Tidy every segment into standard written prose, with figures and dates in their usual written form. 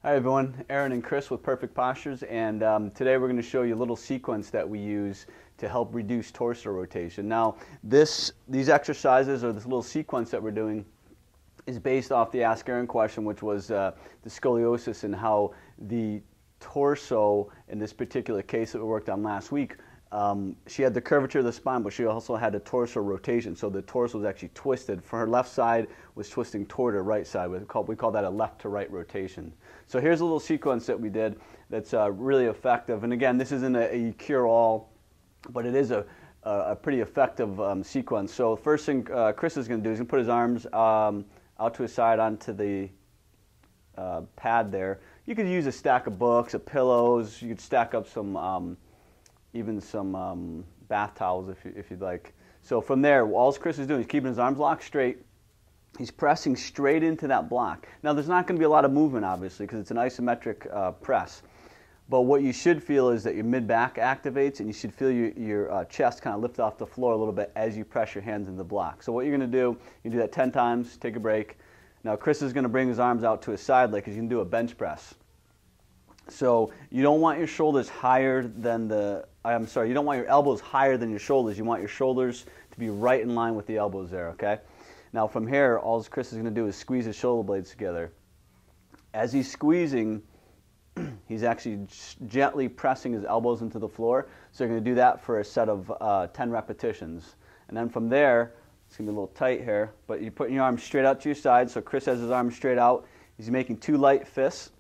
Hi everyone, Aaron and Chris with Perfect Postures, and today we're going to show you a little sequence that we use to help reduce torso rotation. Now these exercises, or this little sequence that we're doing, is based off the Ask Aaron question, which was the scoliosis and how the torso, in this particular case that we worked on last week, she had the curvature of the spine, but she also had a torso rotation. So the torso was actually twisted. For her left side was twisting toward her right side. We call that a left to right rotation. So here's a little sequence that we did that's really effective. And again, this isn't a cure-all, but it is a pretty effective sequence. So first thing Chris is going to do is going to put his arms out to his side onto the pad there. You could use a stack of books, of pillows. You could stack up some even some bath towels if you'd like. So from there, all Chris is doing is keeping his arms locked straight. He's pressing straight into that block. Now there's not going to be a lot of movement, obviously, because it's an isometric press. But what you should feel is that your mid-back activates, and you should feel your chest kind of lift off the floor a little bit as you press your hands into the block. So what you're going to do, you do that 10 times, take a break. Now Chris is going to bring his arms out to his side like he's going to do a bench press. So you don't want your shoulders higher than you don't want your elbows higher than your shoulders. You want your shoulders to be right in line with the elbows there, okay? Now from here, all Chris is going to do is squeeze his shoulder blades together. As he's squeezing, he's actually gently pressing his elbows into the floor. So you're going to do that for a set of 10 repetitions. And then from there, it's going to be a little tight here, but you're putting your arms straight out to your side. So Chris has his arms straight out. He's making 2 light fists,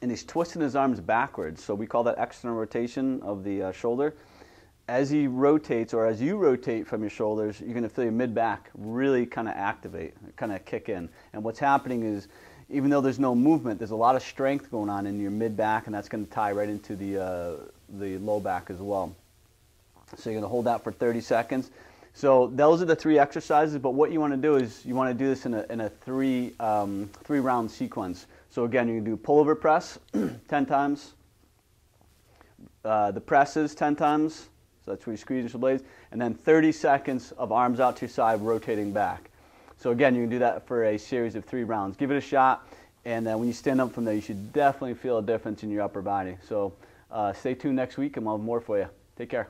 and he's twisting his arms backwards. So we call that external rotation of the shoulder. As he rotates, or as you rotate from your shoulders, you're going to feel your mid-back really kind of activate, kind of kick in. And what's happening is, even though there's no movement, there's a lot of strength going on in your mid-back, and that's going to tie right into the low back as well. So you're going to hold that for 30 seconds. So those are the 3 exercises, but what you want to do is you want to do this in a three-round sequence. So again, you can do pullover press 10 times, the presses 10 times, so that's where you squeeze your blades, and then 30 seconds of arms out to your side rotating back. So again, you can do that for a series of 3 rounds. Give it a shot, and then when you stand up from there, you should definitely feel a difference in your upper body. So stay tuned next week, and we'll have more for you. Take care.